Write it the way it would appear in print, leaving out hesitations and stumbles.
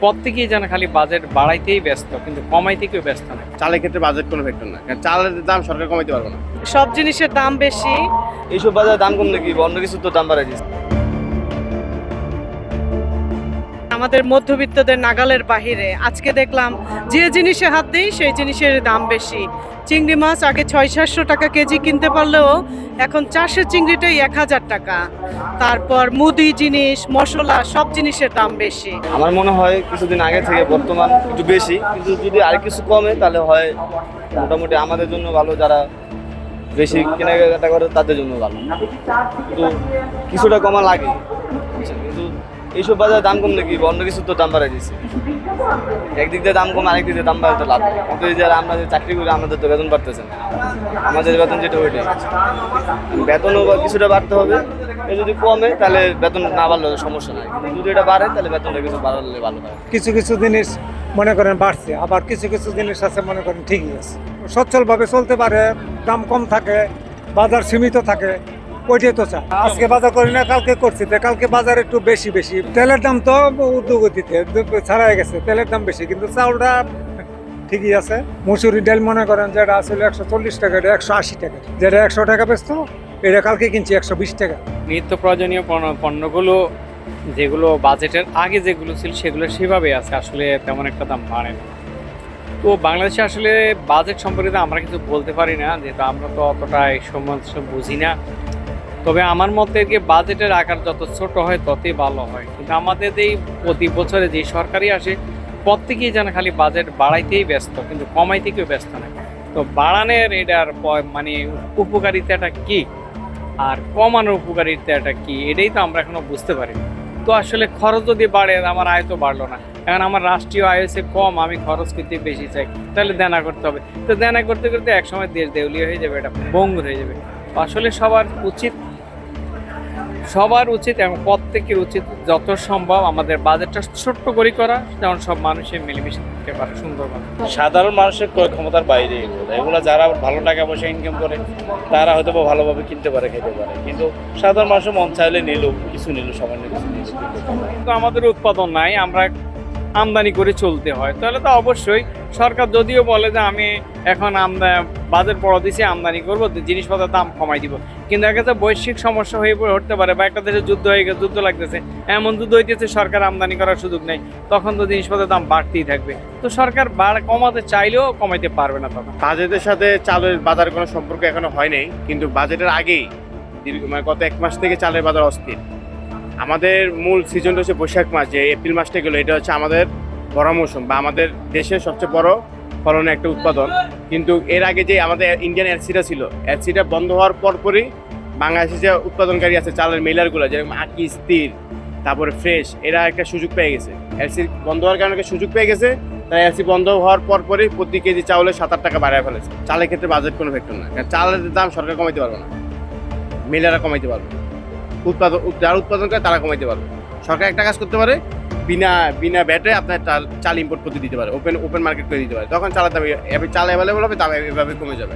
প্রত্যেকেই যেন খালি বাজেট বাড়াইতেই ব্যস্ত, কিন্তু কমাইতে কেউ ব্যস্ত না। চালের ক্ষেত্রে বাজেট কোনো ফ্যাক্টর না, কারণ চালের দাম সরকার কমাইতে পারবে না। সব জিনিসের দাম বেশি। এইসব বাজারে দাম কমলে কি অন্য কিছু তো দাম বাড়াই দিচ্ছে। আমাদের মধ্যবিত্তদের নাগালের বাহিরে। আজকে দেখলাম যে জিনিসে হাত দেই সেই জিনিসের দাম বেশি। চিংড়ি মাছ আগে 600-700 টাকা কেজি কিনতে পারলেও এখন চাষের চিংড়িটাই 1000 টাকা। তারপর মুদি জিনিস, মশলা, সব জিনিসের দাম বেশি। আমার মনে হয় কিছুদিন আগে থেকে বর্তমান একটু বেশি, কিন্তু যদি আর কিছু কমে তাহলে হয় মোটামুটি আমাদের জন্য ভালো, যারা বেশি কেনাকাটা করে তাদের জন্য ভালো। কিন্তু কিছুটা কমা লাগে, কিন্তু এইসব বাজারে দাম কমলে কি অন্য কিছু তো দাম বাড়াই দিচ্ছে। একদিক দিয়ে দাম কম, আরেক দিক দিয়ে দাম বাড়াতে লাভ। কিন্তু এই যারা আমরা যে চাকরি করি আমাদের তো বেতন বাড়তেছে না, আমাদের বেতন যেটা ওইটাই, বেতনও কিছুটা বাড়তে হবে। এ যদি কমে তাহলে বেতন না বাড়লে সমস্যা নাই, যদি এটা বাড়ে তাহলে বেতনটা কিছু বাড়ালে ভালো হয়। কিছু কিছু জিনিস মনে করেন বাড়ছে, আবার কিছু কিছু জিনিস আছে মনে করেন ঠিকই আছে, সচ্ছলভাবে চলতে পারে, দাম কম থাকে, বাজার সীমিত থাকে, ওইটাই তো চাই। আজকে বাজার করি না, কালকে করছি, তো কালকে বাজার একটু বেশি বেশি। তেলের দাম তো ঊর্ধ্বগতিতে ছাড়াই গেছে, তেলের দাম বেশি, কিন্তু চাউলটা ঠিকই আছে। মুসুরি ডাল মনে করেন যেটা আসলে 140 টাকা, এটা 180 টাকা, যেটা 100 টাকা বেচতো এটা কালকে কিনছি 120 টাকা। নিত্য প্রয়োজনীয় পণ্যগুলো যেগুলো বাজেটের আগে যেগুলো ছিল সেগুলো সেভাবে আছে, আসলে তেমন একটা দাম বাড়ে না। তো বাংলাদেশে আসলে বাজেট সম্পর্কে আমরা কিছু বলতে পারি না, যেহেতু আমরা তো অতটা এই সমস্যা বুঝি না। তবে আমার মতে যে বাজেটের আকার যত ছোট হয় ততই ভালো হয়, কিন্তু আমাদের এই প্রতি বছরে যে সরকারি আসে প্রত্যেকেই যেন খালি বাজেট বাড়াইতেই ব্যস্ত, কিন্তু কমাইতে কেউ ব্যস্ত না। তো বাড়ানোর এটার মানে উপকারিতাটা কি আর কমানোর উপকারিতাটা কি, এটাই তো আমরা এখনো বুঝতে পারি না। তো আসলে খরচ যদি বাড়ে আমার আয় তো বাড়লো না, এখন আমার রাষ্ট্রীয় আয় হচ্ছে কম, আমি খরচ করতে বেশি চাই, তাহলে দেনা করতে হবে। তো দেনা করতে করতে একসময় দেশ দেউলিয়া হয়ে যাবে, এটা ভঙ্গুর হয়ে যাবে। আসলে সবার উচিত এবং প্রত্যেকের উচিত যত সম্ভব আমাদের বাজেটটা ছোট্ট করে করা, যেমন সব মানুষের মিলেমিশে থাকতে পারে সুন্দরভাবে। সাধারণ মানুষের ক্রয় ক্ষমতার বাইরে এগুলো যারা ভালো টাকা পয়সা ইনকাম করে তারা হয়তো ভালোভাবে কিনতে পারে, খেতে পারে, কিন্তু সাধারণ মানুষের মন চাইলে নিল কিছু, নিল সামান্য কিছু নিল। কিন্তু আমাদের উৎপাদন নাই, আমরা আমদানি করে চলতে হয়, তাহলে তো অবশ্যই সরকার যদিও বলে যে আমি এখন বাজেট বড় দিছি, আমদানি করবো, জিনিসপত্রের দাম কমাই দিব, কিন্তু একটা বৈশ্বিক সমস্যা হয়ে উঠতে পারে, বা একটা দেশে যুদ্ধ হয়ে গেছে, যুদ্ধ লাগতেছে, এমন যুদ্ধ হইতেছে সরকার আমদানি করার সুযোগ নেই, তখন তো জিনিসপত্রের দাম বাড়তেই থাকবে। তো সরকার কমাতে চাইলেও কমাইতে পারবে না তখন। বাজেটের সাথে চালের বাজার কোনো সম্পর্ক এখনো হয় নাই, কিন্তু বাজেটের আগেই মানে গত 1 মাস থেকে চালের বাজার অস্থির। আমাদের মূল সিজনটা হচ্ছে বৈশাখ মাস, যে এপ্রিল মাসটা গেলো, এটা হচ্ছে আমাদের বড় মৌসুম বা আমাদের দেশের সবচেয়ে বড় ফলনের একটা উৎপাদন। কিন্তু এর আগে যে আমাদের ইন্ডিয়ান এলসিটা ছিল, এলসিটা বন্ধ হওয়ার পরপরই বাংলাদেশে যে উৎপাদনকারী আছে চালের মিলারগুলো, যেরকম আকি, স্থির, তারপরে ফ্রেশ, এরা একটা সুযোগ পেয়ে গেছে। এলসি বন্ধ হওয়ার কারণে একটা সুযোগ পেয়ে গেছে, তাই এলসি বন্ধ হওয়ার পরপরই প্রতি কেজি চাউলের 7-8 টাকা বাড়ায় ফেলেছে। চালের ক্ষেত্রে বাজেট কোনো ফ্যাক্টর না, কারণ চালের দাম সরকার কমাইতে পারবে না, মিলাররা কমাইতে পারবে, যারা উৎপাদন করে তারা কমাইতে পারবে। সরকার একটা কাজ করতে পারে, বিনা ব্যাটে আপনার চাল ইম্পোর্ট করতে দিতে পারে, ওপেন মার্কেট করে দিতে পারে, তখন চালের দাম চাল অ্যাভেলেবল হবে, দাম এভাবে কমে যাবে।